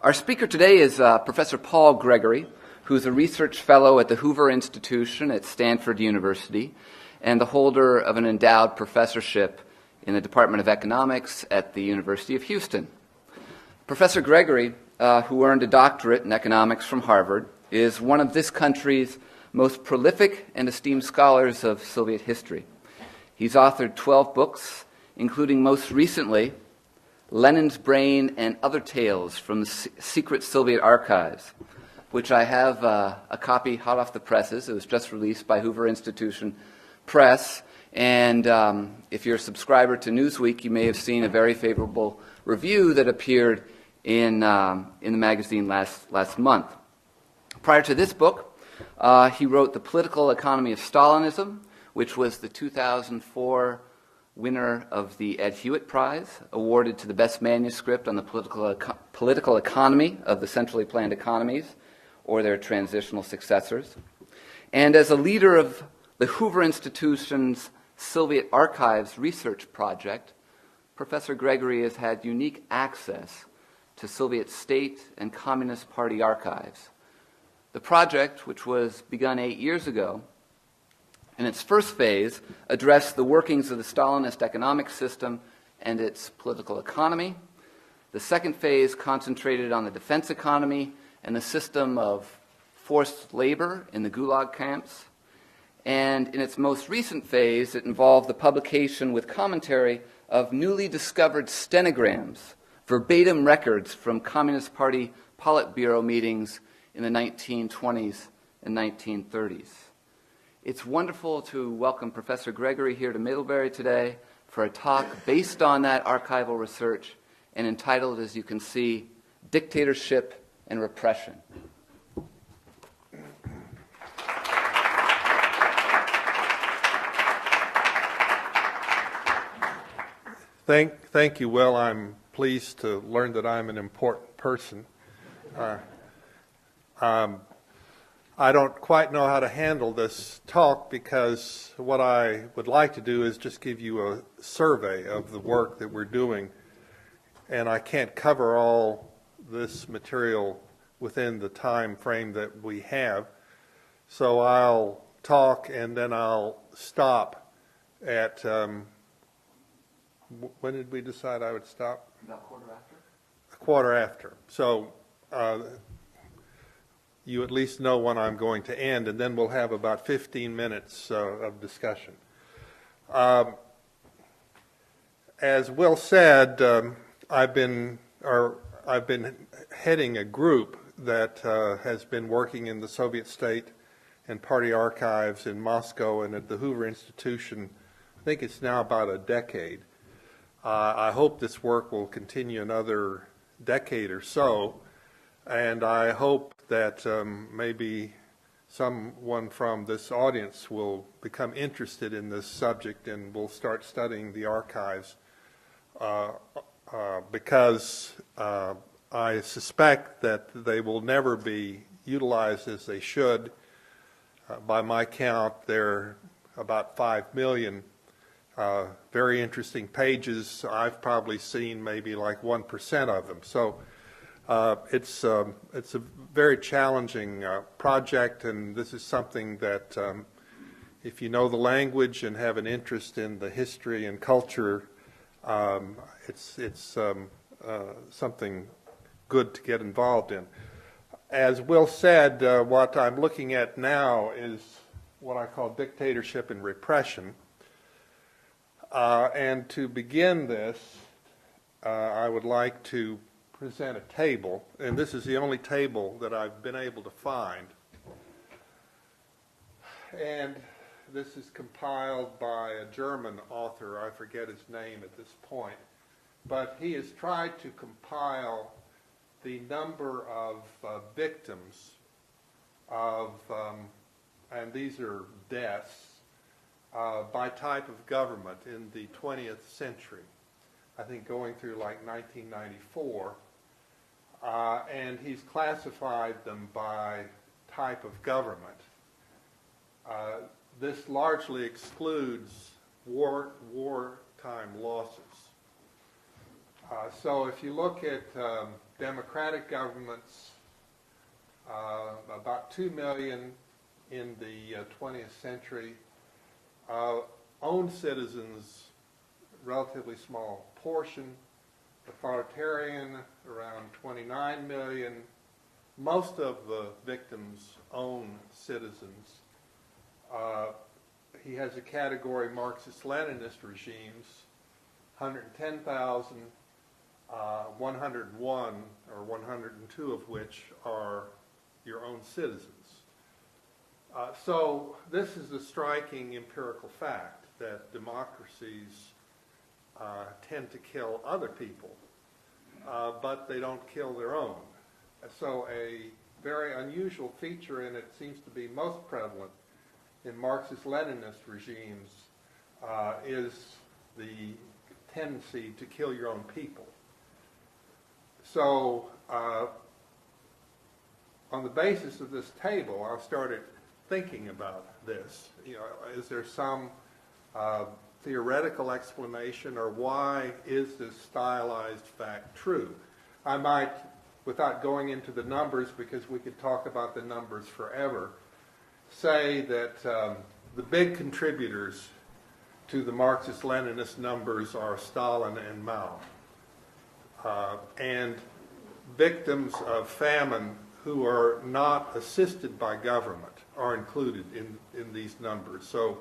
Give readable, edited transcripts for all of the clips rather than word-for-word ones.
Our speaker today is Professor Paul Gregory, who's a research fellow at the Hoover Institution at Stanford University and the holder of an endowed professorship in the Department of Economics at the University of Houston. Professor Gregory, who earned a doctorate in economics from Harvard, is one of this country's most prolific and esteemed scholars of Soviet history. He's authored 12 books, including most recently Lenin's Brain and Other Tales from the Secret Soviet Archives, which I have a copy hot off the presses. It was just released by Hoover Institution Press. And if you're a subscriber to Newsweek, you may have seen a very favorable review that appeared in the magazine last month. Prior to this book, he wrote The Political Economy of Stalinism, which was the 2004 winner of the Ed Hewitt Prize, awarded to the best manuscript on the political economy of the centrally planned economies or their transitional successors. And as a leader of the Hoover Institution's Soviet Archives research project, Professor Gregory has had unique access to Soviet state and Communist Party archives. The project, which was begun 8 years ago, in its first phase, addressed the workings of the Stalinist economic system and its political economy. The second phase concentrated on the defense economy and the system of forced labor in the Gulag camps. And in its most recent phase, it involved the publication with commentary of newly discovered stenograms, verbatim records from Communist Party Politburo meetings in the 1920s and 1930s. It's wonderful to welcome Professor Gregory here to Middlebury today for a talk based on that archival research and entitled, as you can see, Dictatorship and Repression. Thank you. Well, I'm pleased to learn that I'm an important person. I don't quite know how to handle this talk because what I would like to do is just give you a survey of the work that we're doing, and I can't cover all this material within the time frame that we have, so I'll talk and then I'll stop at, when did we decide I would stop? About quarter after? A quarter after. So you at least know when I'm going to end, and then we'll have about 15 minutes of discussion. As Will said, I've been heading a group that has been working in the Soviet state and party archives in Moscow and at the Hoover Institution. I think it's now about a decade. I hope this work will continue another decade or so, and I hope that maybe someone from this audience will become interested in this subject and will start studying the archives because I suspect that they will never be utilized as they should. By my count, there are about 5 million very interesting pages. I've probably seen maybe like 1% of them. So it's a very challenging project, and this is something that if you know the language and have an interest in the history and culture, it's something good to get involved in. As Will said, what I'm looking at now is what I call Dictatorship and Repression. And to begin this, I would like to present a table, and this is the only table that I've been able to find. And this is compiled by a German author, I forget his name at this point, but he has tried to compile the number of victims of, and these are deaths, by type of government in the 20th century. I think going through like 1994. And he's classified them by type of government. This largely excludes wartime losses. So if you look at democratic governments, about 2 million in the 20th century, own citizens, relatively small portion, authoritarian, around 29 million, most of the victims own citizens. He has a category Marxist-Leninist regimes, 110,000, 101 or 102 of which are your own citizens. So this is a striking empirical fact that democracies tend to kill other people, but they don't kill their own. So a very unusual feature, and it seems to be most prevalent in Marxist-Leninist regimes, is the tendency to kill your own people. So on the basis of this table, I started thinking about this. Is there some theoretical explanation, or why is this stylized fact true? I might, without going into the numbers, because we could talk about the numbers forever, say that the big contributors to the Marxist-Leninist numbers are Stalin and Mao. And victims of famine who are not assisted by government are included in these numbers. So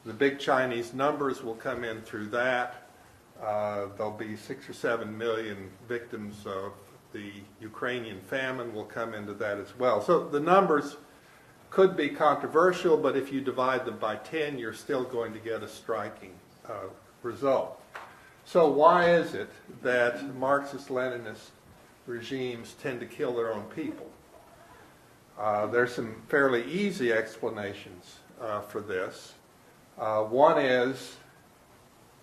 the big Chinese numbers will come in through that. There'll be 6 or 7 million victims of the Ukrainian famine will come into that as well. So the numbers could be controversial, but if you divide them by 10, you're still going to get a striking result. So why is it that Marxist-Leninist regimes tend to kill their own people? There's some fairly easy explanations for this. One is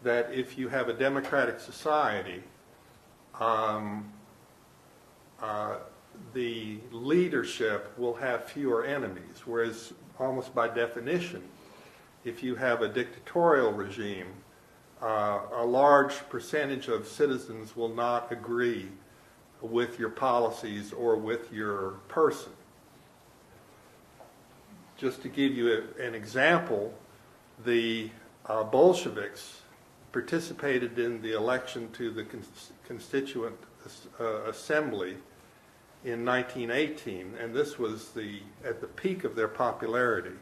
that if you have a democratic society, the leadership will have fewer enemies, whereas almost by definition, if you have a dictatorial regime, a large percentage of citizens will not agree with your policies or with your person. Just to give you an example, the Bolsheviks participated in the election to the Constituent Assembly in 1918, and this was at the peak of their popularity.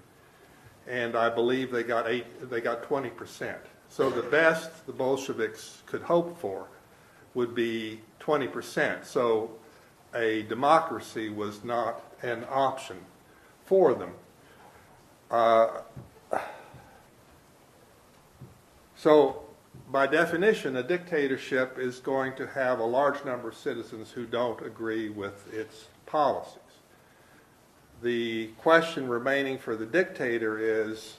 And I believe they got 20%. So the best the Bolsheviks could hope for would be 20%. So a democracy was not an option for them. So by definition, a dictatorship is going to have a large number of citizens who don't agree with its policies. The question remaining for the dictator is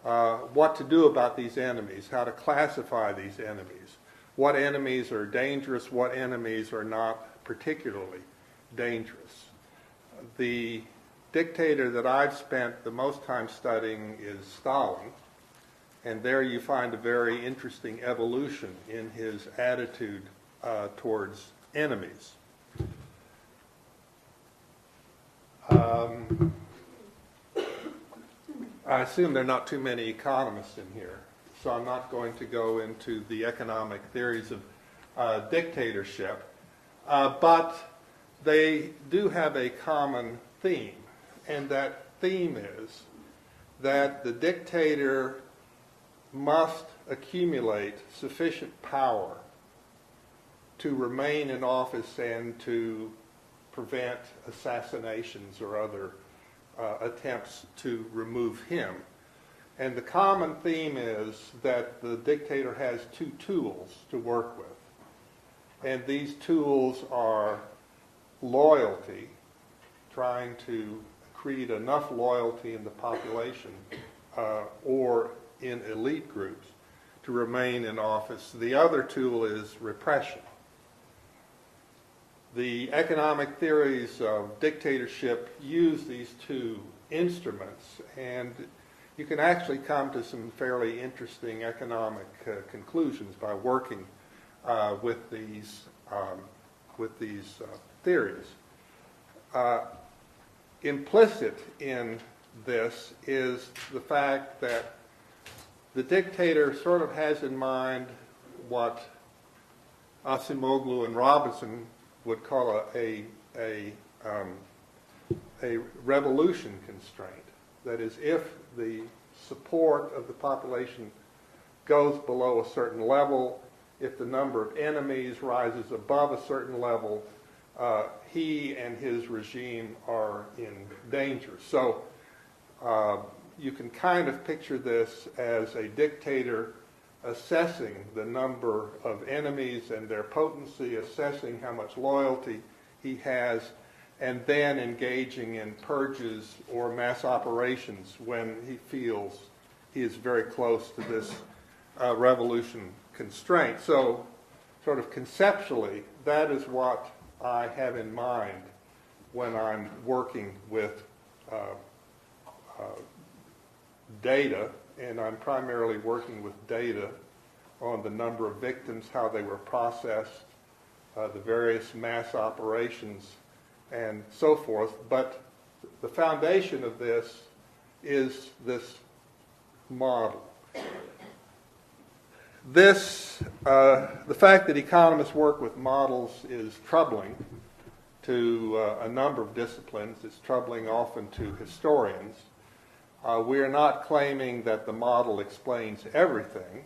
what to do about these enemies, how to classify these enemies, what enemies are dangerous, what enemies are not particularly dangerous. The dictator that I've spent the most time studying is Stalin, and there you find a very interesting evolution in his attitude towards enemies. I assume there are not too many economists in here, so I'm not going to go into the economic theories of dictatorship, but they do have a common theme, and that theme is that the dictator must accumulate sufficient power to remain in office and to prevent assassinations or other attempts to remove him. And the common theme is that the dictator has two tools to work with. And these tools are loyalty, trying to create enough loyalty in the population or in elite groups to remain in office. The other tool is repression. The economic theories of dictatorship use these two instruments, and you can actually come to some fairly interesting economic conclusions by working with these theories. Implicit in this is the fact that the dictator sort of has in mind what Acemoglu and Robinson would call a revolution constraint. That is, if the support of the population goes below a certain level, if the number of enemies rises above a certain level, he and his regime are in danger. So you can kind of picture this as a dictator assessing the number of enemies and their potency, assessing how much loyalty he has, and then engaging in purges or mass operations when he feels he is very close to this revolution constraint. So, sort of conceptually, that is what I have in mind when I'm working with data, and I'm primarily working with data on the number of victims, how they were processed, the various mass operations, and so forth. But the foundation of this is this model. The fact that economists work with models is troubling to a number of disciplines. It's troubling often to historians. We are not claiming that the model explains everything.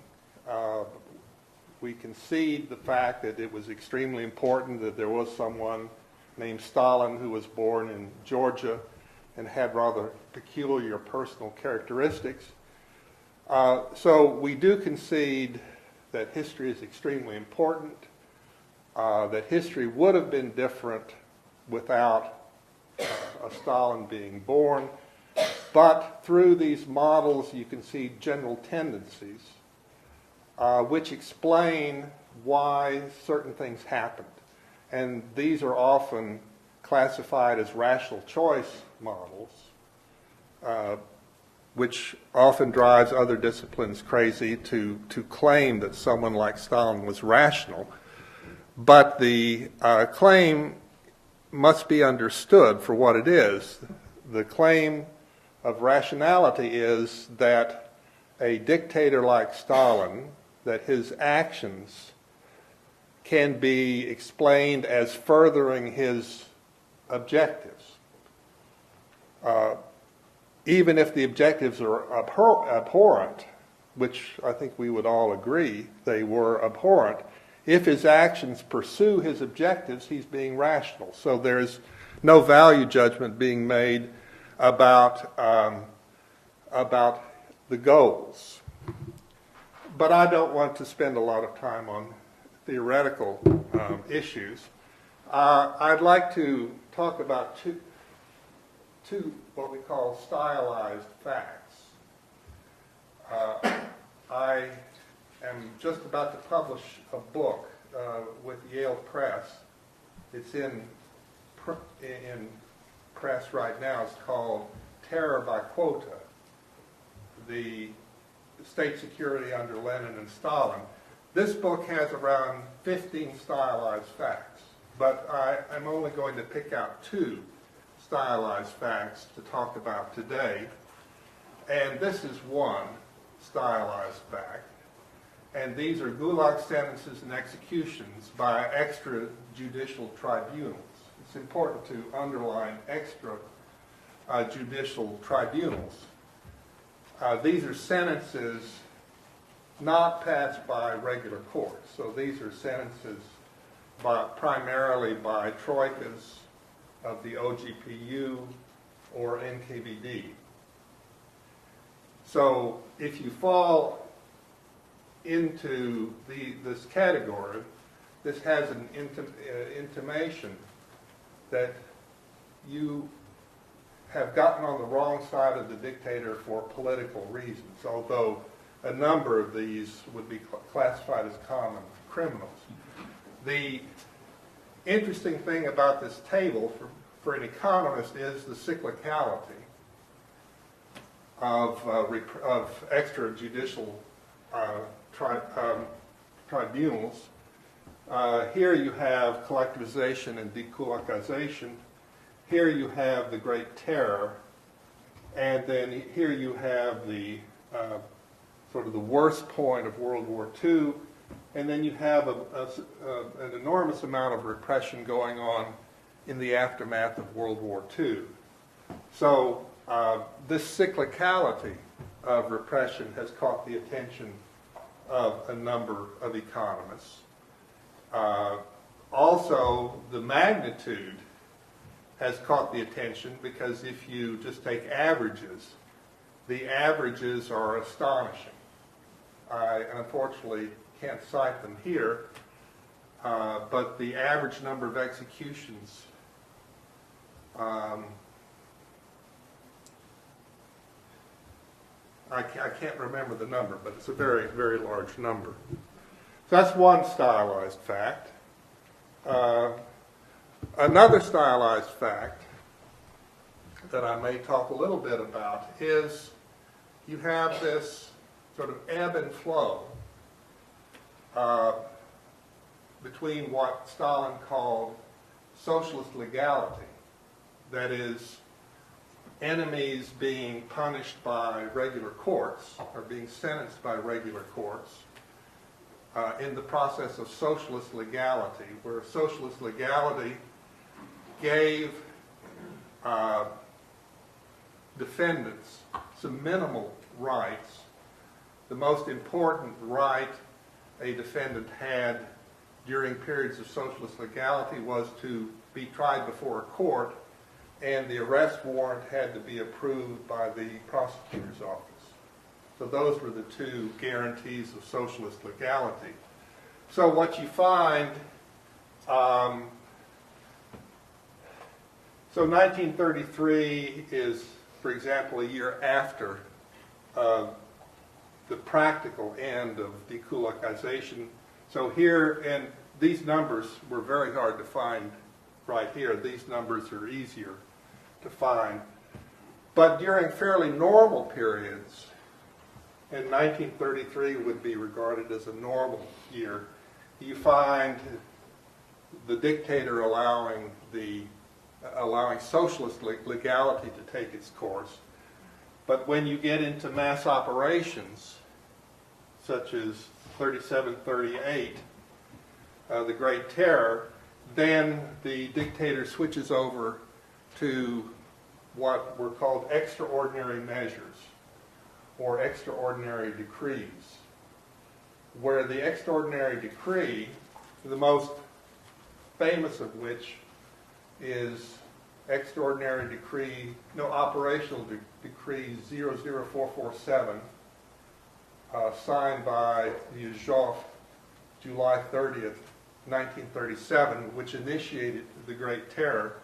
We concede the fact that it was extremely important that there was someone named Stalin who was born in Georgia and had rather peculiar personal characteristics. So we do concede that history is extremely important, that history would have been different without a Stalin being born. But through these models, you can see general tendencies which explain why certain things happened. And these are often classified as rational choice models, which often drives other disciplines crazy to claim that someone like Stalin was rational. But the claim must be understood for what it is. The claim of rationality is that a dictator like Stalin, that his actions can be explained as furthering his objectives. Even if the objectives are abhorrent, which I think we would all agree they were abhorrent, if his actions pursue his objectives, he's being rational. So there's no value judgment being made about the goals. But I don't want to spend a lot of time on theoretical issues. I'd like to talk about two what we call stylized facts. I am just about to publish a book with Yale Press. It's in press right now. It's called Terror by Quota, the State Security under Lenin and Stalin. This book has around 15 stylized facts, but I'm only going to pick out two stylized facts to talk about today. And this is one stylized fact. And these are gulag sentences and executions by extrajudicial tribunals. It's important to underline extrajudicial tribunals. These are sentences not passed by regular courts. So these are sentences primarily by troikas of the OGPU or NKVD. So if you fall into this category, this has an intimation that you have gotten on the wrong side of the dictator for political reasons, although a number of these would be classified as common criminals. The interesting thing about this table for an economist is the cyclicality of extrajudicial tribunals. Here you have collectivization and dekulakization. Here you have the Great Terror. And then here you have the sort of the worst point of World War II. And then you have an enormous amount of repression going on in the aftermath of World War II. So this cyclicality of repression has caught the attention of a number of economists. Also, the magnitude has caught the attention because if you just take averages, the averages are astonishing. I unfortunately can't cite them here, but the average number of executions I can't remember the number, but it's a very, very large number. So that's one stylized fact. Another stylized fact that I may talk a little bit about is you have this sort of ebb and flow between what Stalin called socialist legality, that is, enemies being punished by regular courts or being sentenced by regular courts in the process of socialist legality, where socialist legality gave defendants some minimal rights. The most important right a defendant had during periods of socialist legality was to be tried before a court, and the arrest warrant had to be approved by the prosecutor's office. So those were the two guarantees of socialist legality. So what you find, so 1933 is, for example, a year after the practical end of dekulakization. So here, and these numbers were very hard to find right here. These numbers are easier to find. But during fairly normal periods, and 1933 would be regarded as a normal year, you find the dictator allowing socialist legality to take its course. But when you get into mass operations, such as 37-38, the Great Terror, then the dictator switches over to what were called extraordinary measures or extraordinary decrees, where the extraordinary decree, the most famous of which is operational decree 00447, signed by Yezhov July 30th, 1937, which initiated the Great Terror.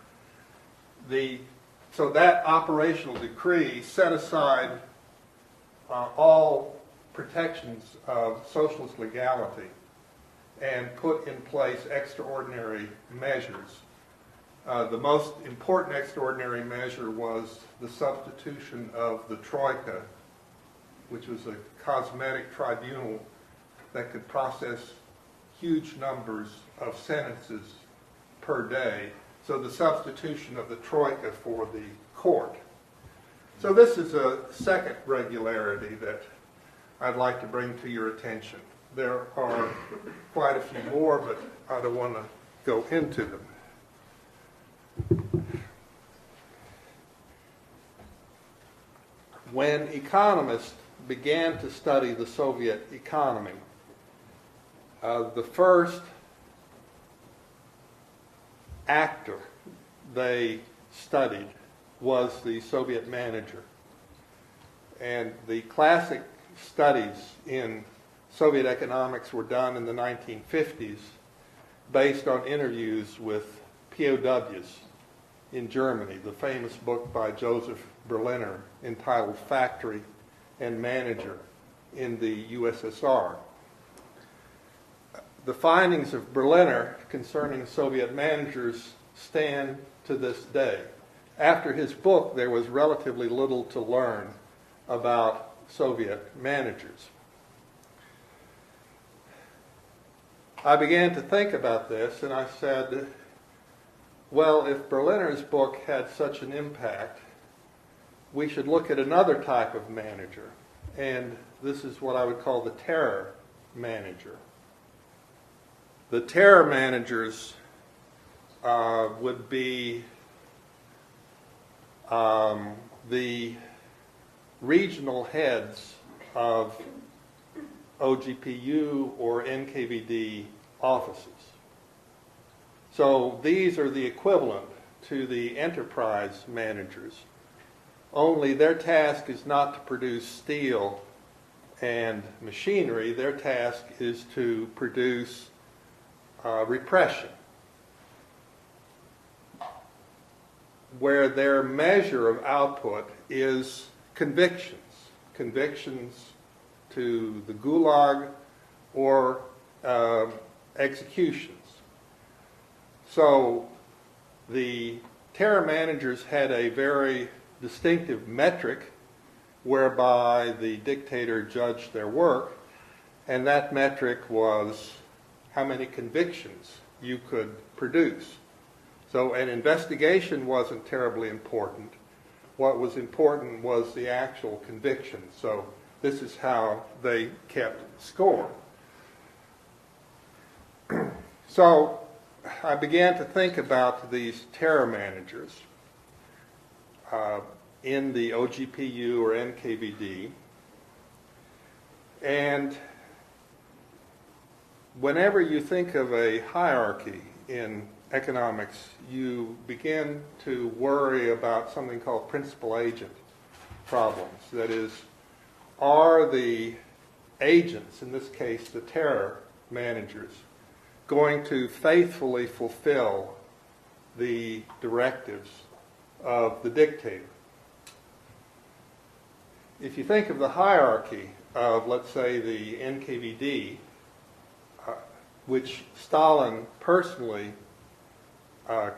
So that operational decree set aside all protections of socialist legality and put in place extraordinary measures. The most important extraordinary measure was the substitution of the Troika, which was a cosmetic tribunal that could process huge numbers of sentences per day. So the substitution of the Troika for the court. So this is a second regularity that I'd like to bring to your attention. There are quite a few more, but I don't want to go into them. When economists began to study the Soviet economy, the first actor they studied was the Soviet manager. And the classic studies in Soviet economics were done in the 1950s based on interviews with POWs in Germany, the famous book by Joseph Berliner entitled Factory and Manager in the USSR. The findings of Berliner concerning Soviet managers stand to this day. After his book, there was relatively little to learn about Soviet managers. I began to think about this, and I said, well, if Berliner's book had such an impact, we should look at another type of manager, and this is what I would call the terror manager. The terror managers would be the regional heads of OGPU or NKVD offices. So these are the equivalent to the enterprise managers, only their task is not to produce steel and machinery. Their task is to produce repression, where their measure of output is convictions to the gulag or executions. So the terror managers had a very distinctive metric whereby the dictator judged their work, and that metric was how many convictions you could produce. So an investigation wasn't terribly important. What was important was the actual conviction. So this is how they kept score. So I began to think about these terror managers in the OGPU or NKVD. And whenever you think of a hierarchy in economics, you begin to worry about something called principal agent problems. That is, are the agents, in this case the terror managers, going to faithfully fulfill the directives of the dictator? If you think of the hierarchy of, let's say, the NKVD, which Stalin personally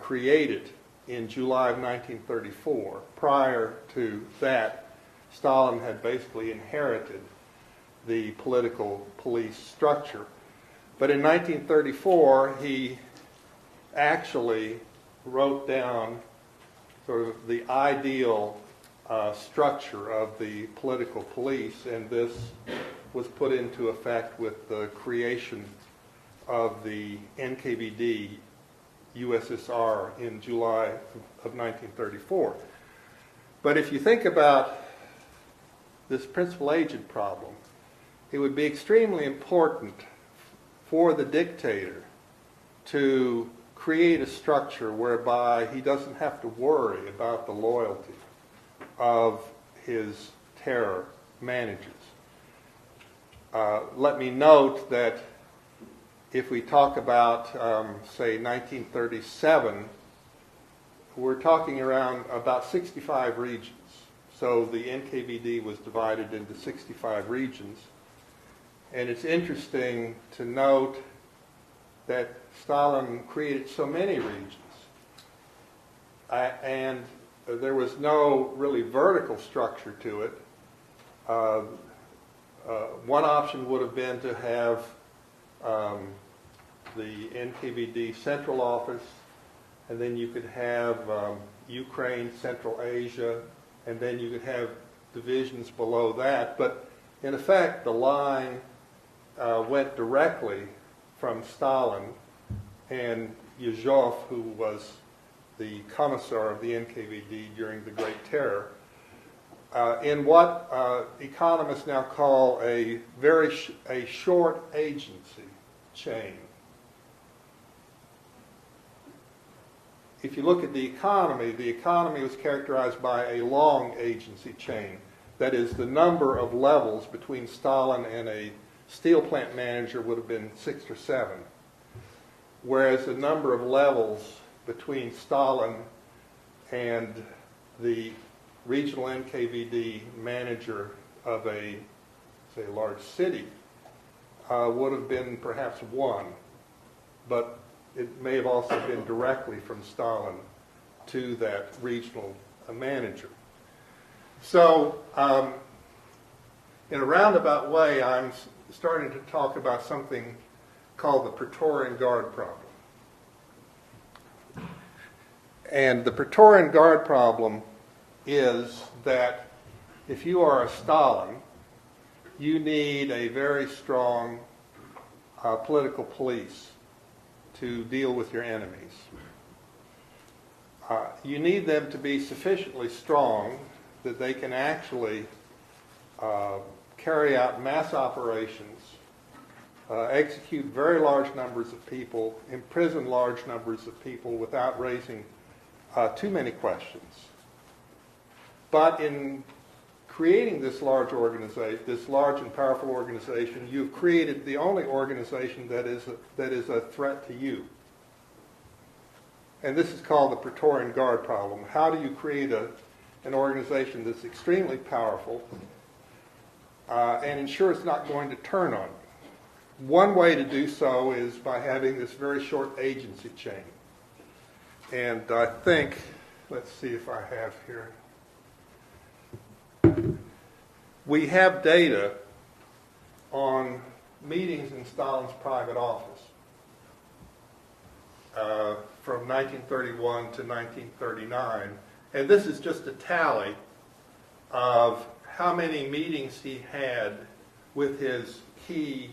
created in July of 1934. Prior to that, Stalin had basically inherited the political police structure. But in 1934, he actually wrote down sort of the ideal structure of the political police, and this was put into effect with the creation of the NKVD USSR in July of 1934. But if you think about this principal agent problem, it would be extremely important for the dictator to create a structure whereby he doesn't have to worry about the loyalty of his terror managers. Let me note that if we talk about, say, 1937, we're talking around about 65 regions. So the NKVD was divided into 65 regions. And it's interesting to note that Stalin created so many regions. And there was no really vertical structure to it. One option would have been to have the NKVD Central Office, and then you could have Ukraine, Central Asia, and then you could have divisions below that. But in effect, the line went directly from Stalin and Yezhov, who was the commissar of the NKVD during the Great Terror, in what economists now call a short agency chain. If you look at the economy was characterized by a long agency chain. That is, the number of levels between Stalin and a steel plant manager would have been 6 or 7, whereas the number of levels between Stalin and the regional NKVD manager of a, say, large city would have been perhaps 1, but it may have also been directly from Stalin to that regional manager. So, in a roundabout way, I'm starting to talk about something called the Praetorian Guard problem. And the Praetorian Guard problem is that if you are a Stalin, you need a very strong political police to deal with your enemies. You need them to be sufficiently strong that they can actually carry out mass operations, execute very large numbers of people, imprison large numbers of people without raising too many questions. But in creating this large organization, this large and powerful organization, you've created the only organization that is a threat to you. And this is called the Praetorian Guard problem. How do you create an organization that's extremely powerful and ensure it's not going to turn on you? One way to do so is by having this very short agency chain. And I think, let's see if I have here. We have data on meetings in Stalin's private office from 1931 to 1939. And this is just a tally of how many meetings he had with his key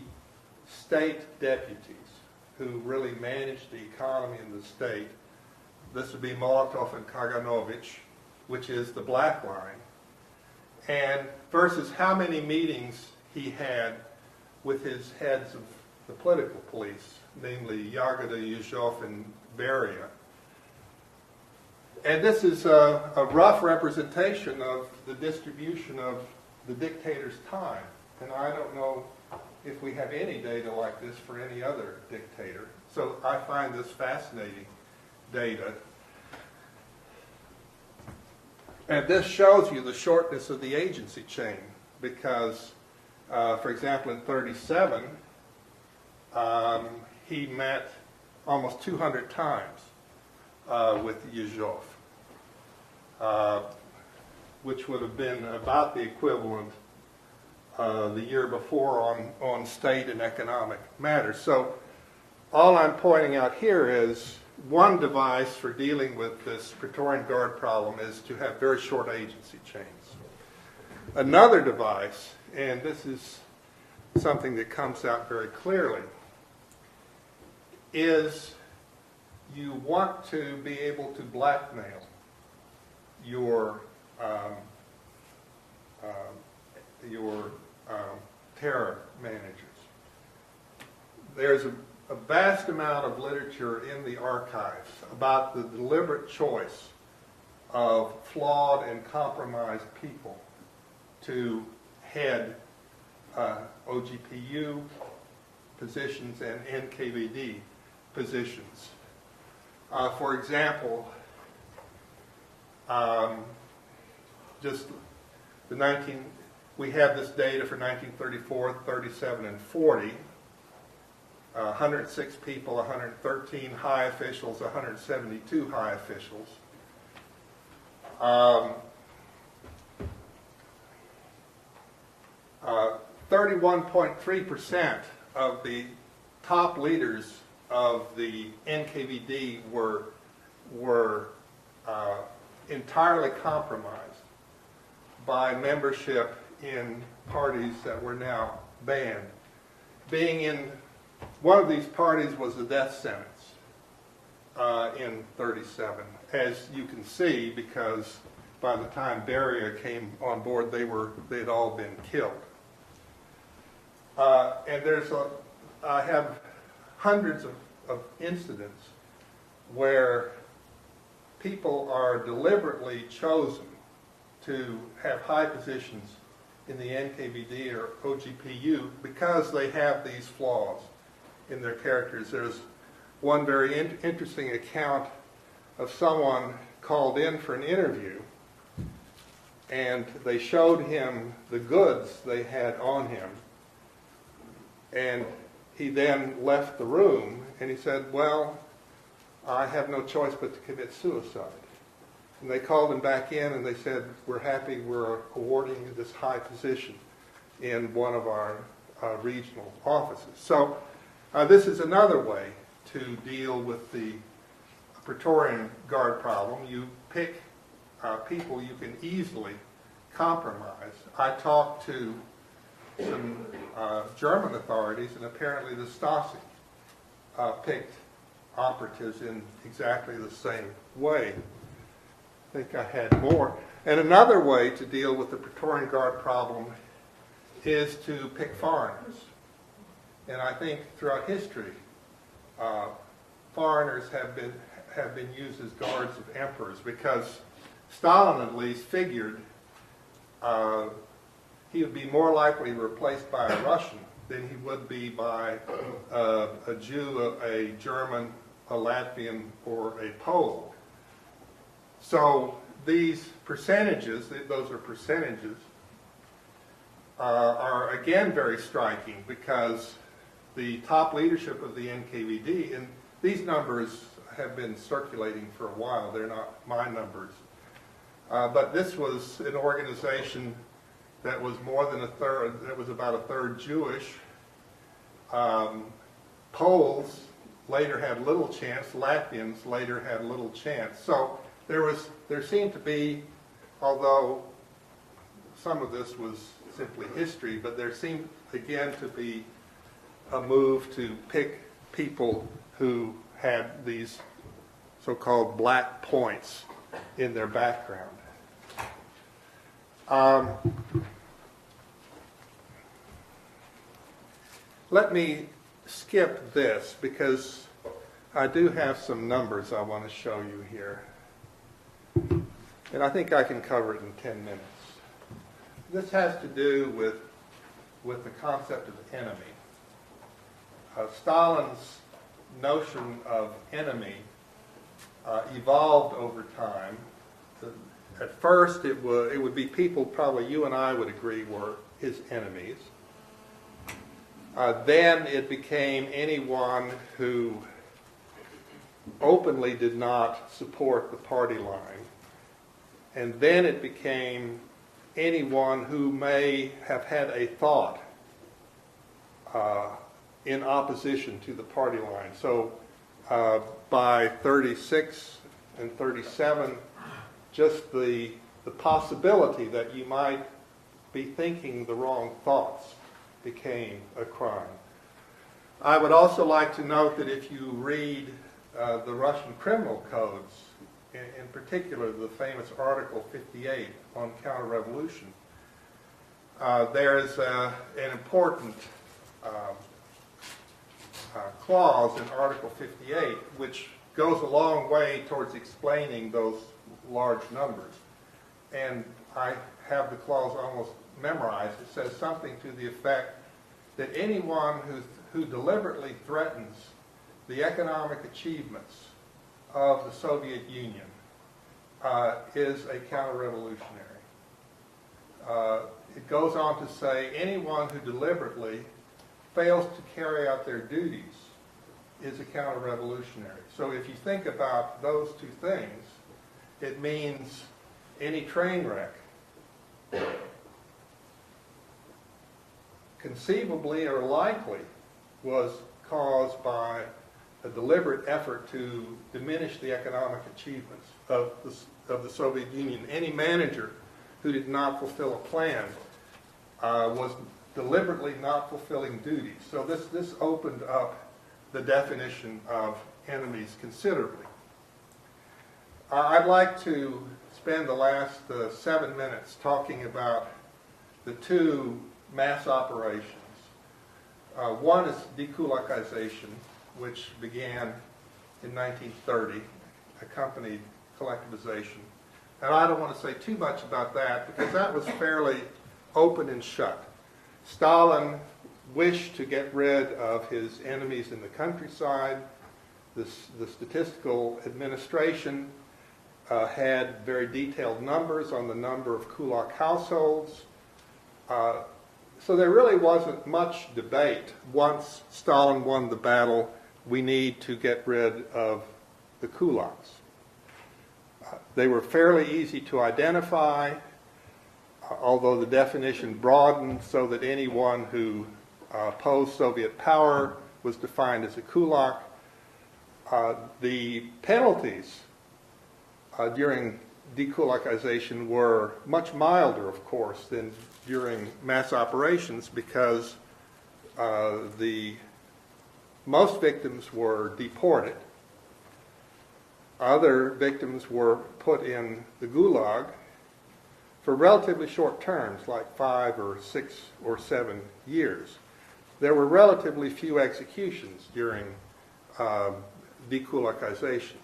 state deputies who really managed the economy in the state. This would be Molotov and Kaganovich, which is the black line, and versus how many meetings he had with his heads of the political police, namely Yagoda, Yuzhov, and Beria. And this is a rough representation of the distribution of the dictator's time. And I don't know if we have any data like this for any other dictator. So I find this fascinating data. And this shows you the shortness of the agency chain because, for example, in 1937, he met almost 200 times with Yuzhov, which would have been about the equivalent the year before on state and economic matters. So all I'm pointing out here is one device for dealing with this Praetorian Guard problem is to have very short agency chains. Another device, and this is something that comes out very clearly, is you want to be able to blackmail your terror managers. There's a vast amount of literature in the archives about the deliberate choice of flawed and compromised people to head OGPU positions and NKVD positions. For example, we have this data for 1934, 37, and 40. 106 people, 113 high officials, 172 high officials. 31.3% of the top leaders of the NKVD were entirely compromised by membership in parties that were now banned. Being in one of these parties was the death sentence in 37, as you can see, because by the time Beria came on board, they had all been killed. And I have hundreds of incidents where people are deliberately chosen to have high positions in the NKVD or OGPU because they have these flaws in their characters. There's one very interesting account of someone called in for an interview, and they showed him the goods they had on him, and he then left the room, and he said, well, I have no choice but to commit suicide. And they called him back in, and they said, we're happy we're awarding you this high position in one of our regional offices. So This is another way to deal with the Praetorian Guard problem. You pick people you can easily compromise. I talked to some German authorities, and apparently the Stasi picked operatives in exactly the same way. I think I had more. And another way to deal with the Praetorian Guard problem is to pick foreigners. And I think throughout history, foreigners have been used as guards of emperors, because Stalin at least figured he would be more likely replaced by a Russian than he would be by a Jew, a German, a Latvian, or a Pole. So these percentages, those are percentages, are again very striking, because the top leadership of the NKVD, and these numbers have been circulating for a while, they're not my numbers, but this was an organization that was more than a third, that was about a third Jewish. Poles later had little chance, Latvians later had little chance. So there seemed to be, although some of this was simply history, but there seemed again to be a move to pick people who had these so-called black points in their background. Let me skip this, because I do have some numbers I want to show you here. And I think I can cover it in 10 minutes. This has to do with the concept of enemy. Stalin's notion of enemy evolved over time. At first, it would be people probably you and I would agree were his enemies. Then it became anyone who openly did not support the party line. And then it became anyone who may have had a thought in opposition to the party line. So by 36 and 37, just the possibility that you might be thinking the wrong thoughts became a crime. I would also like to note that if you read the Russian criminal codes, in particular the famous Article 58 on counter-revolution, there is an important clause in Article 58 which goes a long way towards explaining those large numbers. And I have the clause almost memorized. It says something to the effect that anyone who deliberately threatens the economic achievements of the Soviet Union is a counter-revolutionary. It goes on to say anyone who deliberately fails to carry out their duties is a counter-revolutionary. So if you think about those two things, it means any train wreck conceivably or likely was caused by a deliberate effort to diminish the economic achievements of the Soviet Union. Any manager who did not fulfill a plan was deliberately not fulfilling duties. So this opened up the definition of enemies considerably. I'd like to spend the last 7 minutes talking about the two mass operations. One is dekulakization, which began in 1930, accompanied collectivization. And I don't want to say too much about that, because that was fairly open and shut. Stalin wished to get rid of his enemies in the countryside. The statistical administration had very detailed numbers on the number of kulak households. So there really wasn't much debate. Once Stalin won the battle, we need to get rid of the kulaks. They were fairly easy to identify, although the definition broadened so that anyone who opposed Soviet power was defined as a kulak. The penalties during dekulakization were much milder, of course, than during mass operations because most victims were deported. Other victims were put in the gulag for relatively short terms, like 5 or 6 or 7 years. There were relatively few executions during dekulakization.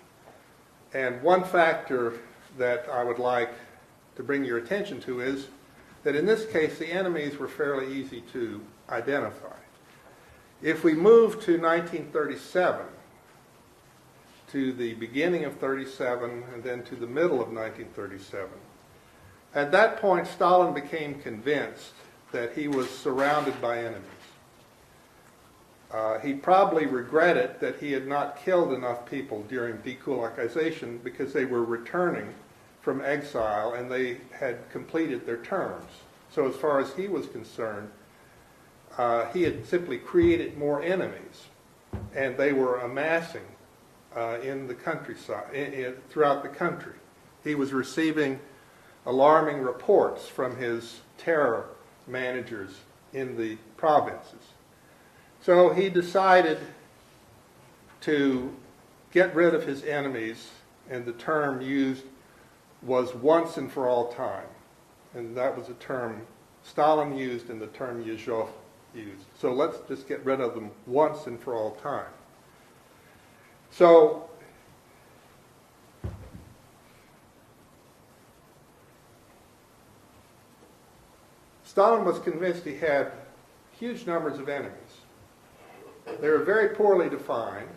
And one factor that I would like to bring your attention to is that in this case the enemies were fairly easy to identify. If we move to 1937, to the beginning of 37 and then to the middle of 1937, at that point Stalin became convinced that he was surrounded by enemies. He probably regretted that he had not killed enough people during dekulakization because they were returning from exile and they had completed their terms. So as far as he was concerned, he had simply created more enemies, and they were amassing in the countryside, throughout the country. He was receiving alarming reports from his terror managers in the provinces. So he decided to get rid of his enemies, and the term used was once and for all time. And that was a term Stalin used and the term Yezhov used. So let's just get rid of them once and for all time. So Stalin was convinced he had huge numbers of enemies. They were very poorly defined.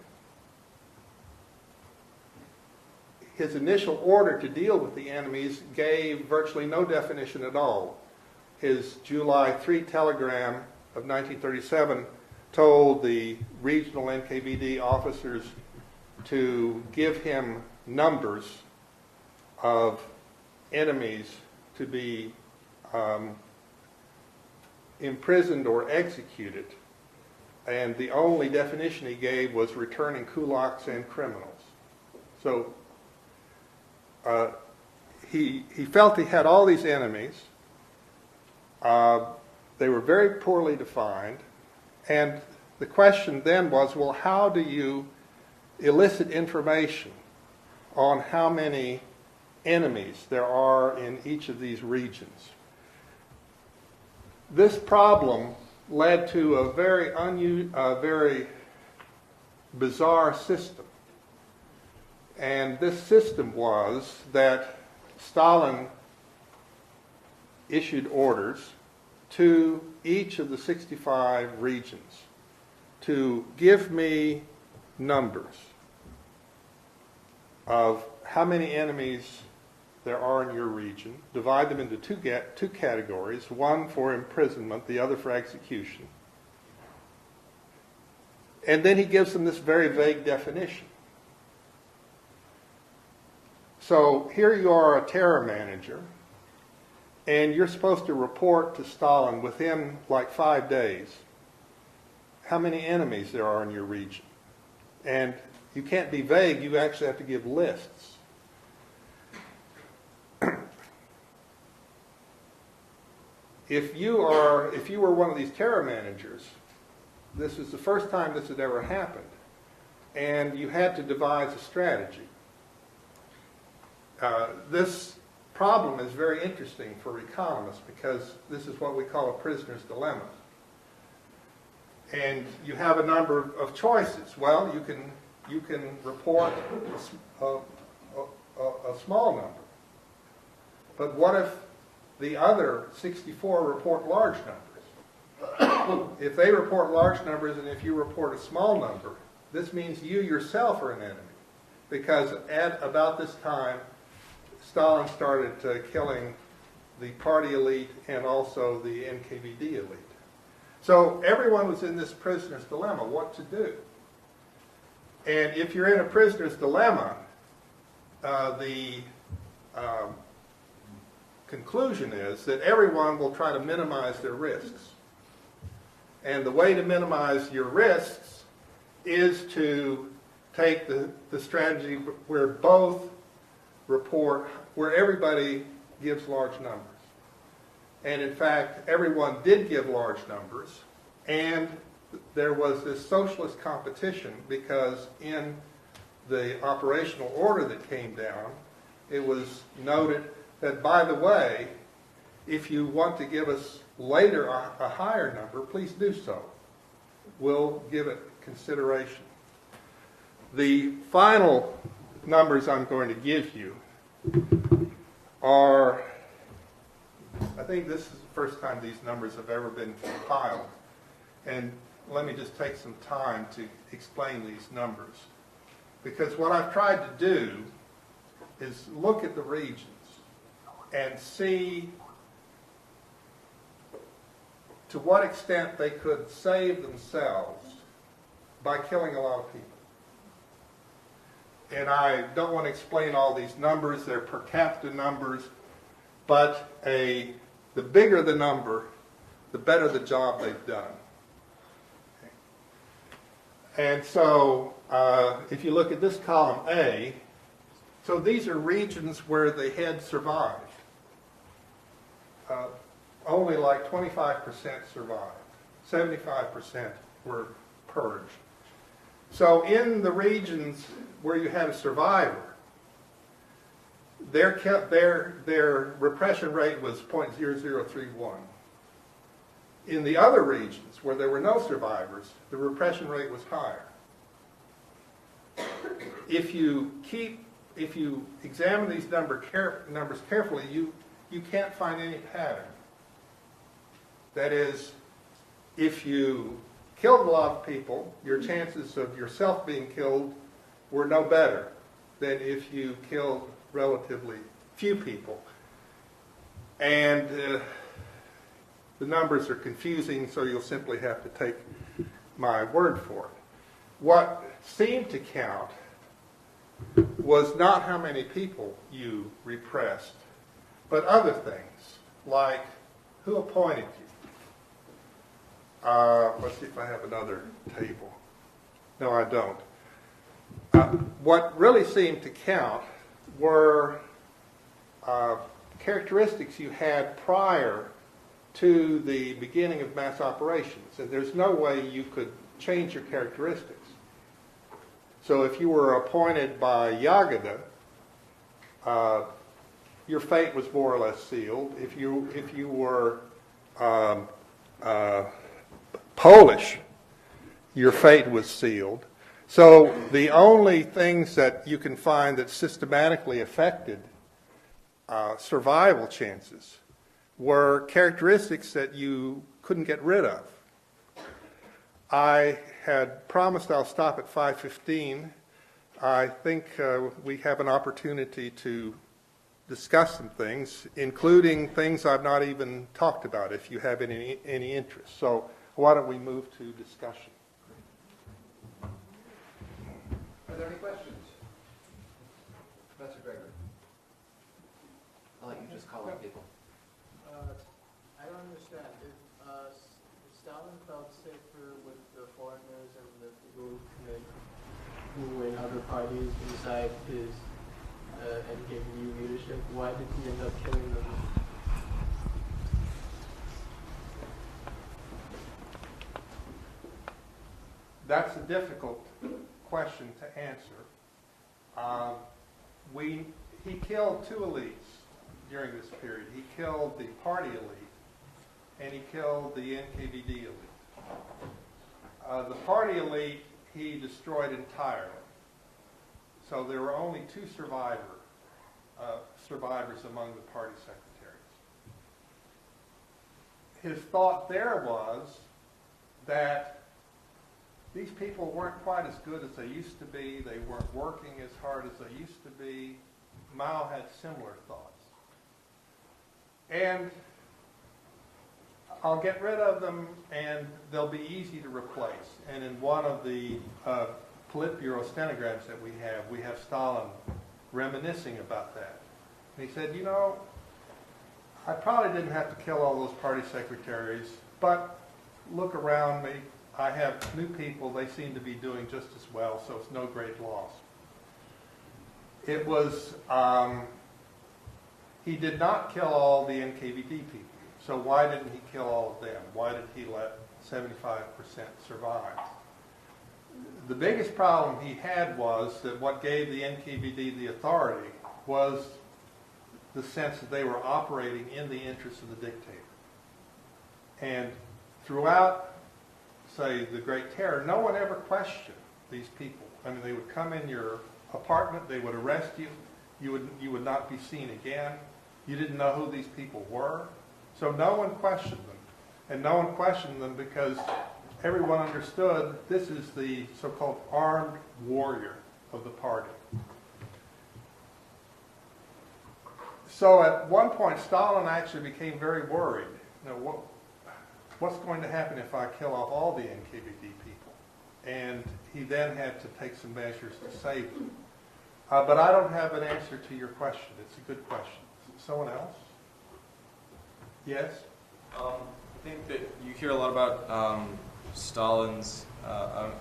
His initial order to deal with the enemies gave virtually no definition at all. His July 3 telegram of 1937 told the regional NKVD officers to give him numbers of enemies to be imprisoned or executed. And the only definition he gave was returning kulaks and criminals. So he felt he had all these enemies. They were very poorly defined. And the question then was, well, how do you elicit information on how many enemies there are in each of these regions? This problem led to a very bizarre system. And this system was that Stalin issued orders to each of the 65 regions to give me numbers of how many enemies there are in your region, divide them into two categories, one for imprisonment, the other for execution. And then he gives them this very vague definition. So here you are, a terror manager, and you're supposed to report to Stalin within like 5 days how many enemies there are in your region. And you can't be vague, you actually have to give lists. If you were one of these terror managers, this is the first time this had ever happened, and you had to devise a strategy. This problem is very interesting for economists because this is what we call a prisoner's dilemma. And you have a number of choices. Well, you can report a small number. But what if the other 64 report large numbers? If they report large numbers and if you report a small number, this means you yourself are an enemy. Because at about this time, Stalin started killing the party elite and also the NKVD elite. So everyone was in this prisoner's dilemma, what to do. And if you're in a prisoner's dilemma, the conclusion is that everyone will try to minimize their risks. And the way to minimize your risks is to take the strategy where both report, where everybody gives large numbers. And in fact, everyone did give large numbers, and there was this socialist competition because in the operational order that came down, it was noted that, by the way, if you want to give us later a higher number, please do so. We'll give it consideration. The final numbers I'm going to give you are, I think this is the first time these numbers have ever been compiled. And let me just take some time to explain these numbers. Because what I've tried to do is look at the regions and see to what extent they could save themselves by killing a lot of people. And I don't want to explain all these numbers, they're per capita numbers, but the bigger the number, the better the job they've done. And so if you look at this column A, so these are regions where they had survived. Only like 25% survived. 75% were purged. So in the regions where you had a survivor, their repression rate was 0.0031. In the other regions where there were no survivors, the repression rate was higher. If you examine these numbers carefully, you can't find any pattern. That is, if you killed a lot of people, your chances of yourself being killed were no better than if you killed relatively few people. And the numbers are confusing, so you'll simply have to take my word for it. What seemed to count was not how many people you repressed, but other things, like who appointed you. Let's see if I have another table. No, I don't. What really seemed to count were characteristics you had prior to the beginning of mass operations, and there's no way you could change your characteristics. So if you were appointed by Yagada, your fate was more or less sealed. If you were Polish, your fate was sealed. So the only things that you can find that systematically affected survival chances were characteristics that you couldn't get rid of. I had promised I'll stop at 5:15. I think we have an opportunity to discuss some things, including things I've not even talked about, if you have any interest. So why don't we move to discussion? Are there any questions? Professor Gregory. I'll let you just call on people. I don't understand. If Stalin felt safer with the foreigners and the people who were in other parties inside his and gave new leadership, why did he end up killing them? That's a difficult question to answer. He killed two elites during this period. He killed the party elite, and he killed the NKVD elite. The party elite he destroyed entirely. So there were only two survivors among the party secretaries. His thought there was that these people weren't quite as good as they used to be. They weren't working as hard as they used to be. Mao had similar thoughts. And I'll get rid of them, and they'll be easy to replace. And in one of the Politburo stenograms that we have Stalin reminiscing about that. And he said, I probably didn't have to kill all those party secretaries, but look around me. I have new people, they seem to be doing just as well, so it's no great loss. It was, he did not kill all the NKVD people. So why didn't he kill all of them? Why did he let 75% survive? The biggest problem he had was that what gave the NKVD the authority was the sense that they were operating in the interest of the dictator. And throughout, say, the Great Terror, no one ever questioned these people. I mean, they would come in your apartment, they would arrest you, you would not be seen again. You didn't know who these people were. So no one questioned them. And no one questioned them because everyone understood this is the so-called armed warrior of the party. So at one point, Stalin actually became very worried. You know, what's going to happen if I kill off all the NKVD people? And he then had to take some measures to save them. But I don't have an answer to your question. It's a good question. Someone else? Yes? I think that you hear a lot about Stalin's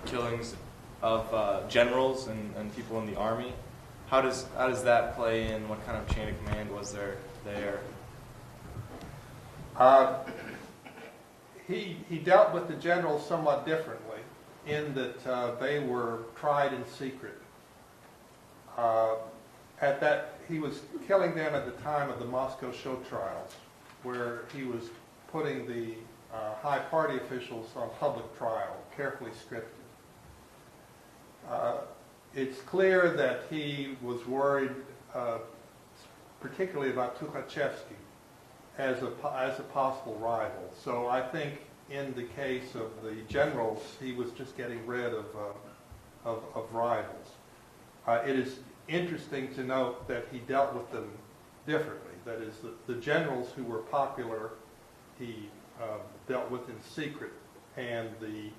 killings of generals and people in the army. How does that play in? What kind of chain of command was there? He dealt with the generals somewhat differently in that they were tried in secret. He was killing them at the time of the Moscow show trials, where he was putting the high party officials on public trial, carefully scripted. It's clear that he was worried, particularly about Tukhachevsky as a possible rival. So I think in the case of the generals, he was just getting rid of rivals. It is interesting to note that he dealt with them differently. That is, the generals who were popular, he dealt with in secret, and the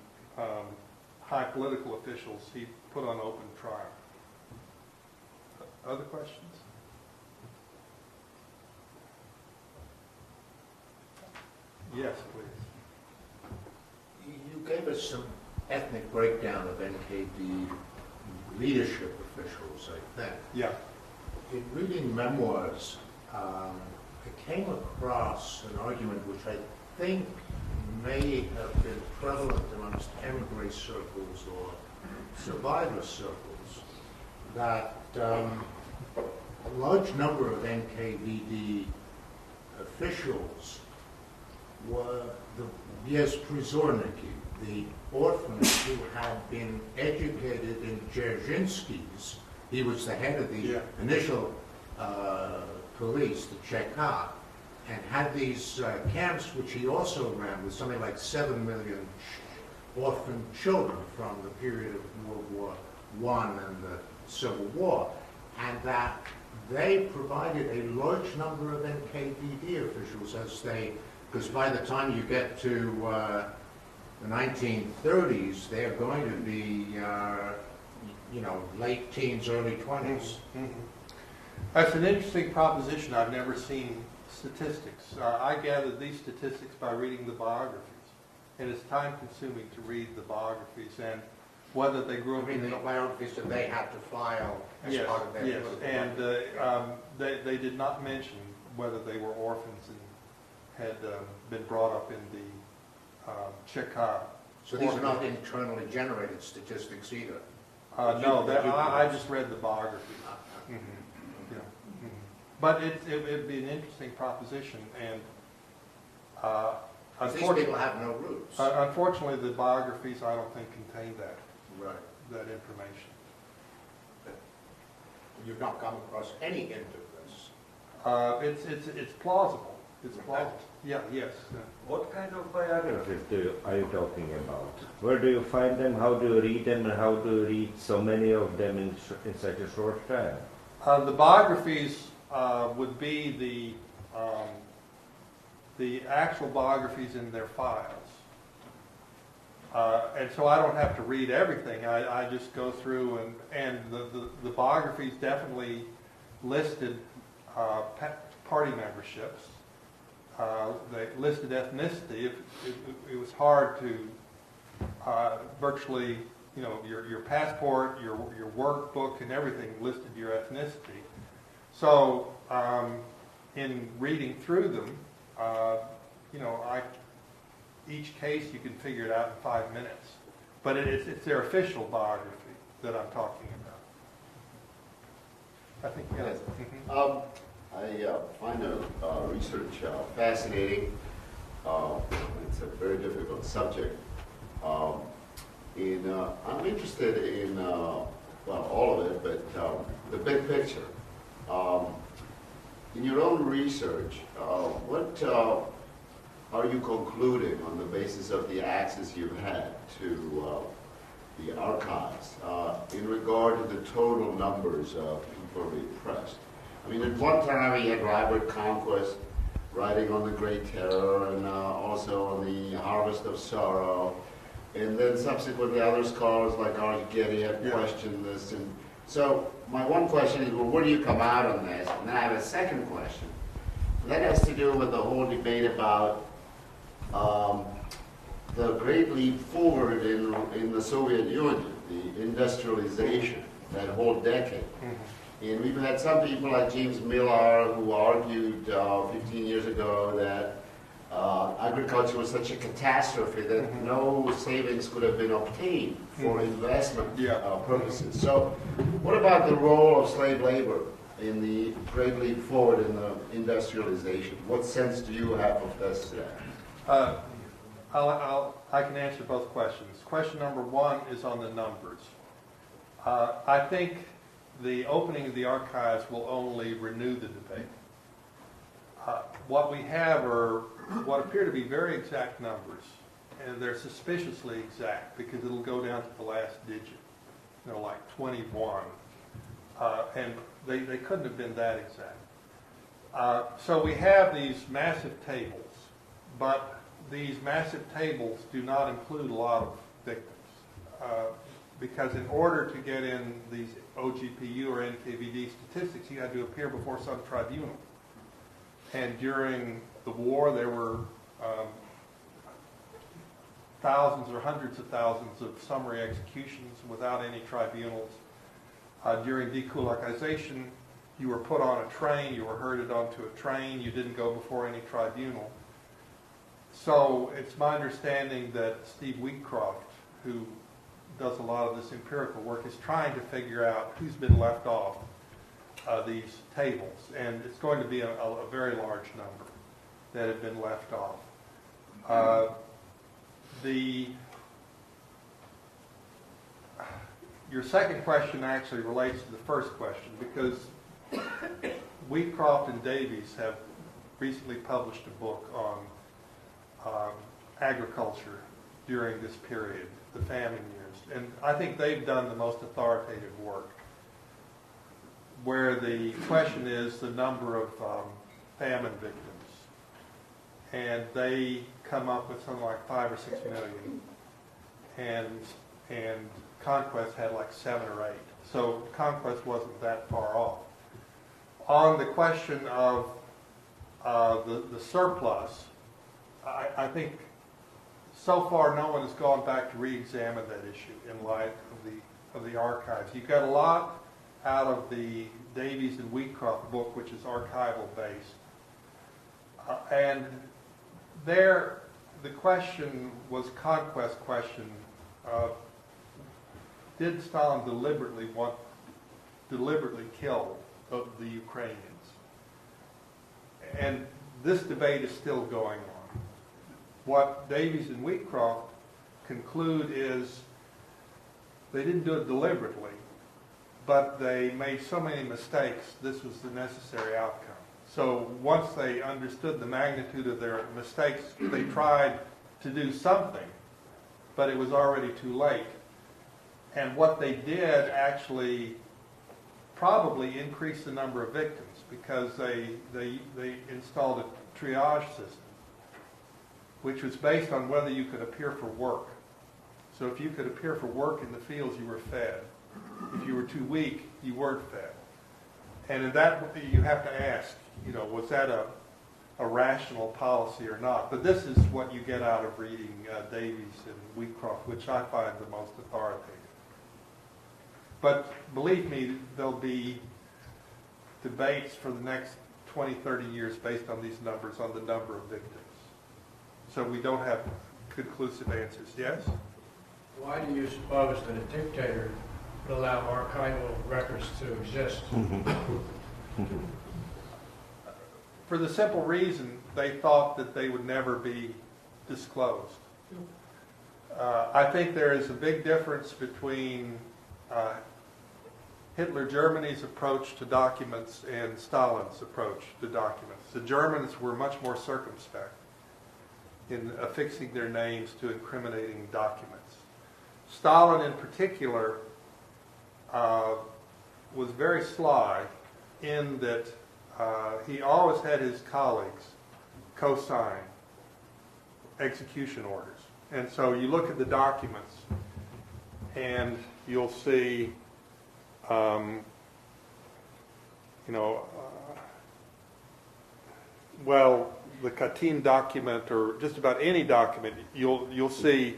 high political officials he put on open trial. Other questions? Yes, please. You gave us some ethnic breakdown of NKVD leadership officials, I think. Yeah. In reading memoirs, I came across an argument which I think may have been prevalent amongst emigre circles or survivor circles, that a large number of NKVD officials were the Bezprizorniki, the orphans who had been educated in Dzerzhinsky's. He was the head of the initial police, the Cheka, and had these camps, which he also ran, with something like 7 million orphan children from the period of World War I and the Civil War, and that they provided a large number of NKVD officials because by the time you get to the 1930s, they're going to be, late teens, early 20s. Mm-hmm. That's an interesting proposition. I've never seen statistics. I gathered these statistics by reading the biographies, and it's time-consuming to read the biographies and whether they grew up in the biographies that they had to file as part of their political and they did not mention whether they were orphans and had been brought up in the Cheka. So these are not internally generated statistics either? No, I just read the biographies. Mm-hmm. Yeah. Mm-hmm. But it'd be an interesting proposition, and these people have no roots. Unfortunately, the biographies I don't think contain that information. You've not come across any hint of this. It's plausible. It's plausible. Yeah. Yes. What kind of biographies are you talking about? Where do you find them? How do you read them? And how do you read so many of them in such a short time? The biographies would be the actual biographies in their files. And so I don't have to read everything. I just go through and the biographies definitely listed party memberships. They listed ethnicity. It was hard to virtually, your passport, your workbook, and everything listed your ethnicity. So in reading through them, each case you can figure it out in 5 minutes. But it's their official biography that I'm talking about. I think yes. I find research fascinating. It's a very difficult subject. I'm interested in, all of it, but the big picture. In your own research, what are you concluding on the basis of the access you've had to the archives in regard to the total numbers of people repressed? I mean, at one time we had Robert Conquest writing on the Great Terror and also on the Harvest of Sorrow. And then subsequently other scholars like R. Getty had questioned this. And so my one question is, well, where do you come out on this? And then I have a second question. That has to do with the whole debate about the great leap forward in the Soviet Union, the industrialization, that whole decade. And we've had some people like James Miller who argued 15 years ago that agriculture was such a catastrophe that no savings could have been obtained for investment purposes. So what about the role of slave labor in the great leap forward in the industrialization? What sense do you have of this? I can answer both questions. Question number one is on the numbers. I think the opening of the archives will only renew the debate. What we have are what appear to be very exact numbers, and they're suspiciously exact because it'll go down to the last digit, like 21, and they couldn't have been that exact. So we have these massive tables, but these massive tables do not include a lot of victims. Because in order to get in these OGPU or NKVD statistics, you had to appear before some tribunal. And during the war, there were thousands or hundreds of thousands of summary executions without any tribunals. During dekulakization, you were put on a train, you were herded onto a train, you didn't go before any tribunal. So it's my understanding that Steve Wheatcroft, who does a lot of this empirical work, is trying to figure out who's been left off these tables. And it's going to be a very large number that have been left off. Your second question actually relates to the first question, because Wheatcroft and Davies have recently published a book on agriculture during this period, the famine years. And I think they've done the most authoritative work, where the question is the number of famine victims. And they come up with something like 5 or 6 million. And Conquest had like 7 or 8. So Conquest wasn't that far off. On the question of the surplus, I think so far no one has gone back to re-examine that issue in light of the archives. You got a lot out of the Davies and Wheatcroft book, which is archival based. And there, the question was Conquest question of, did Stalin deliberately kill the Ukrainians? And this debate is still going on. What Davies and Wheatcroft conclude is they didn't do it deliberately, but they made so many mistakes, this was the necessary outcome. So once they understood the magnitude of their mistakes, they tried to do something, but it was already too late. And what they did actually probably increased the number of victims, because they installed a triage system, which was based on whether you could appear for work. So if you could appear for work in the fields, you were fed. If you were too weak, you weren't fed. And in that, you have to ask, was that a rational policy or not. But this is what you get out of reading Davies and Wheatcroft, which I find the most authoritative. But believe me, there'll be debates for the next 20, 30 years based on these numbers, on the number of victims. So we don't have conclusive answers. Yes? Why do you suppose that a dictator would allow archival records to exist? For the simple reason they thought that they would never be disclosed. I think there is a big difference between Hitler Germany's approach to documents and Stalin's approach to documents. The Germans were much more circumspect in affixing their names to incriminating documents. Stalin in particular was very sly in that he always had his colleagues co-sign execution orders. And so you look at the documents and you'll see, well, the Katyn document or just about any document, you'll see,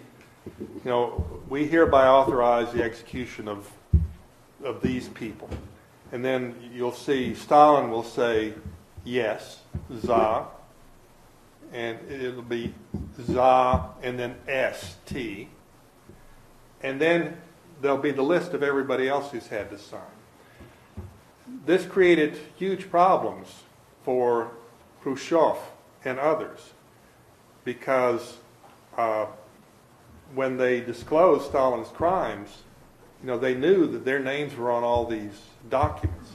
we hereby authorize the execution of these people. And then you'll see Stalin will say, yes, za, and it'll be za and then st. And then there'll be the list of everybody else who's had to sign. This created huge problems for Khrushchev and others because when they disclosed Stalin's crimes, they knew that their names were on all these documents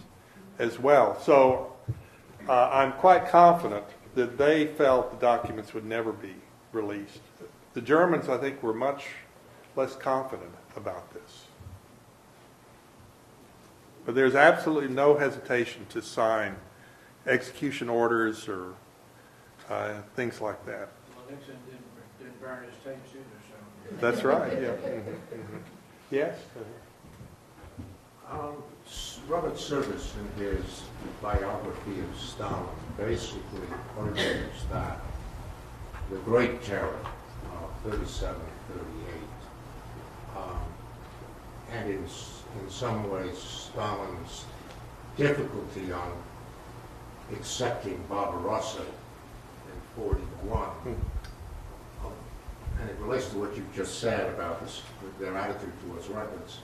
as well. So I'm quite confident that they felt the documents would never be released. The Germans, I think, were much less confident about this. But there's absolutely no hesitation to sign execution orders or things like that. Well, Nixon didn't burn his tapes either, so. That's right, yeah. Mm-hmm. Mm-hmm. Yes? Robert Service, in his biography of Stalin, basically argues that the Great Terror of 37, 38, and in some ways Stalin's difficulty on accepting Barbarossa in 41, and it relates to what you've just said about their attitude towards records,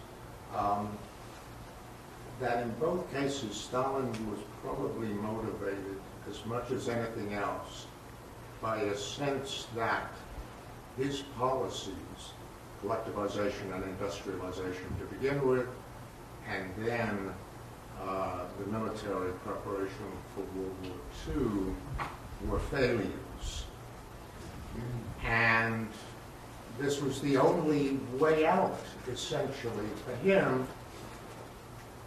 that in both cases Stalin was probably motivated as much as anything else by a sense that his policies, collectivization and industrialization to begin with, and then the military preparation for World War II were failures. And this was the only way out, essentially, for him,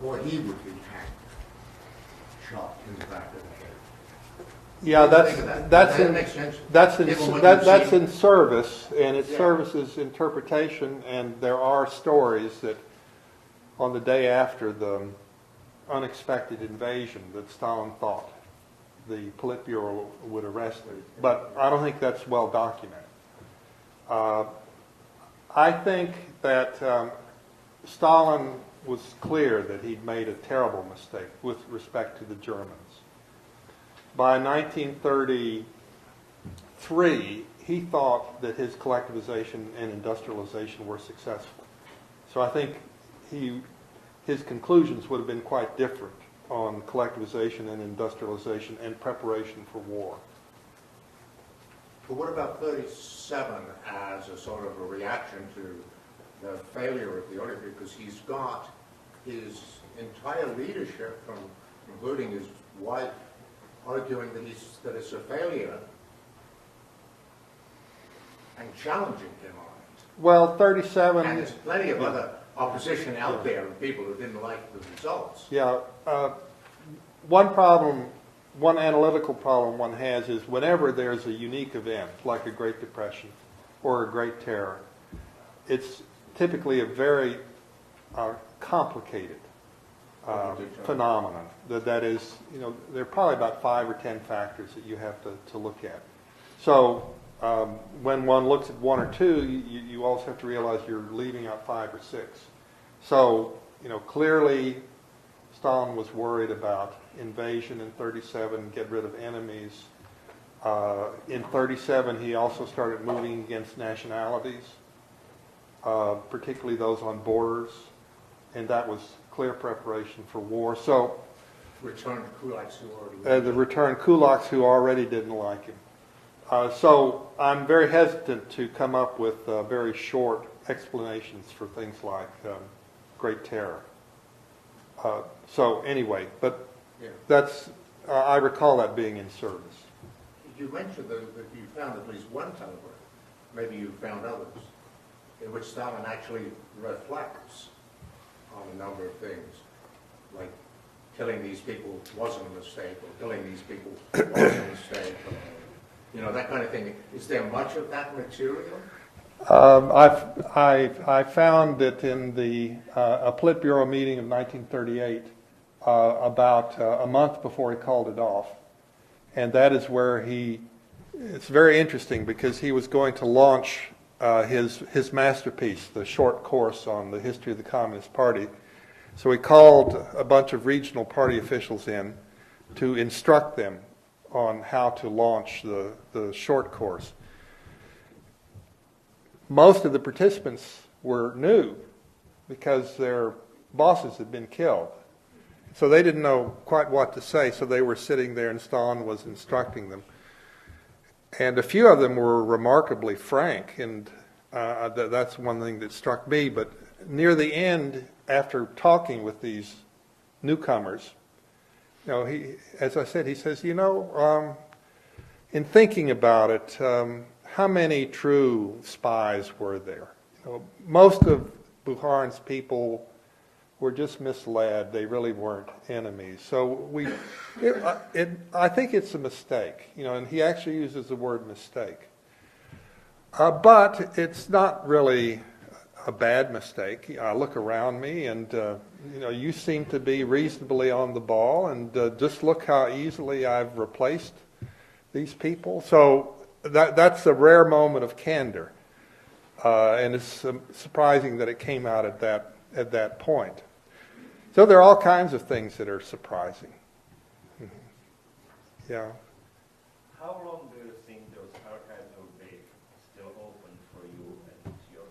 or he would be hanged, shot in the back of the head. Yeah, that's in Service, and it's Service's interpretation, and there are stories that on the day after the unexpected invasion that Stalin thought the Politburo would arrest him. But I don't think that's well documented. I think that Stalin was clear that he'd made a terrible mistake with respect to the Germans. By 1933, he thought that his collectivization and industrialization were successful. So I think his conclusions would have been quite different on collectivization and industrialization and preparation for war. But what about 37 as a sort of a reaction to the failure of the order? Because he's got his entire leadership, including his wife, arguing that it's a failure and challenging him on it. Well, 37... And there's plenty of other opposition out there and people who didn't like the results. Yeah. One analytical problem one has is whenever there's a unique event, like a Great Depression or a Great Terror, it's typically a very complicated phenomenon. That is, there are probably about 5 or 10 factors that you have to look at. So when one looks at 1 or 2, you also have to realize you're leaving out 5 or 6. So, clearly Stalin was worried about invasion in 37, get rid of enemies. In 37, he also started moving against nationalities, particularly those on borders, and that was clear preparation for war. So, Return kulaks who already the return kulaks who already didn't like him. So I'm very hesitant to come up with very short explanations for things like Great Terror. So anyway, but that's I recall that being in service. You mentioned that you found at least one telegram, maybe you found others, in which Stalin actually reflects on a number of things, like killing these people wasn't a mistake, or killing these people was a mistake, or, that kind of thing. Is there much of that material? I found it in a Politburo meeting of 1938, about a month before he called it off. And that is where it's very interesting because he was going to launch his masterpiece, the short course on the history of the Communist Party. So he called a bunch of regional party officials in to instruct them on how to launch the short course. Most of the participants were new because their bosses had been killed. So they didn't know quite what to say, so they were sitting there and Stalin was instructing them. And a few of them were remarkably frank, and that's one thing that struck me. But near the end, after talking with these newcomers, as I said, he says, in thinking about it, how many true spies were there? Most of Bukharin's people were just misled. They really weren't enemies. So I think it's a mistake, and he actually uses the word mistake. But it's not really a bad mistake. I look around me and, you seem to be reasonably on the ball, and just look how easily I've replaced these people. So that's a rare moment of candor. And it's surprising that it came out at that point. So there are all kinds of things that are surprising. Yeah. How long do you think those archives will be still open for you and your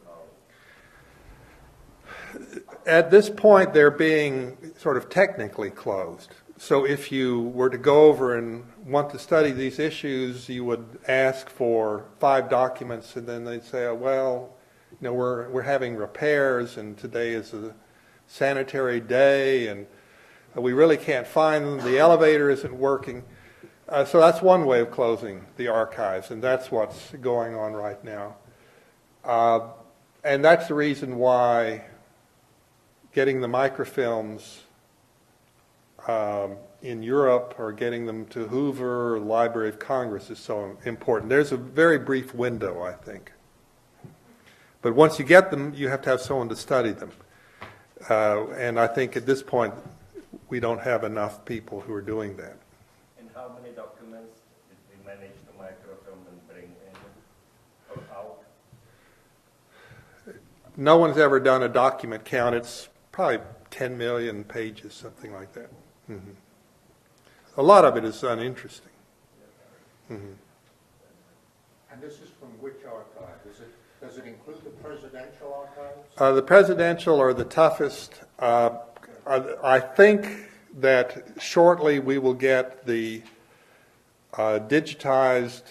colleagues? At this point, they're being sort of technically closed. So if you were to go over and want to study these issues, you would ask for 5 documents, and then they'd say, we're having repairs, and today is a sanitary day, and we really can't find them. The elevator isn't working. So that's one way of closing the archives, and that's what's going on right now. And that's the reason why getting the microfilms in Europe or getting them to Hoover or the Library of Congress is so important. There's a very brief window, I think. But once you get them, you have to have someone to study them. And I think at this point, we don't have enough people who are doing that. And how many documents did we manage to microfilm and bring in or out? No one's ever done a document count. It's probably 10 million pages, something like that. Mm-hmm. A lot of it is uninteresting. Mm-hmm. And this is from which archive? Does it include the presidential archives? The presidential are the toughest. I think that shortly we will get the digitized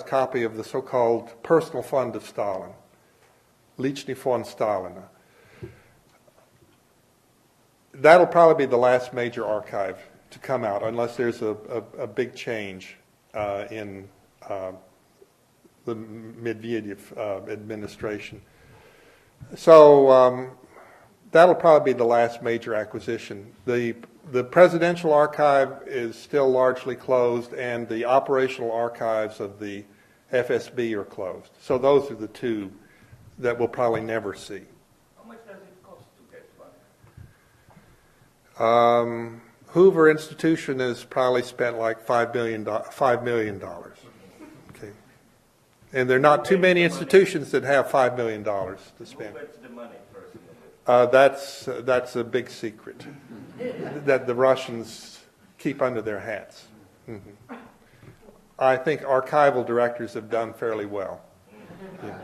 copy of the so-called personal fund of Stalin, Lichny fond Stalina. That'll probably be the last major archive to come out, unless there's a big change in the Medvedev administration. So that'll probably be the last major acquisition. The presidential archive is still largely closed, and the operational archives of the FSB are closed. So those are the two that we'll probably never see. How much does it cost to get Hoover Institution has probably spent like $5 million. Okay. And there are not too many institutions that have $5 million to spend. Who gets the money personally? That's a big secret that the Russians keep under their hats. Mm-hmm. I think archival directors have done fairly well. Yeah.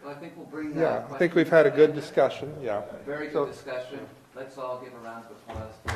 Well, I think we'll bring Yeah, I think we've had a good discussion. Yeah. Very good discussion. Let's all give a round of applause for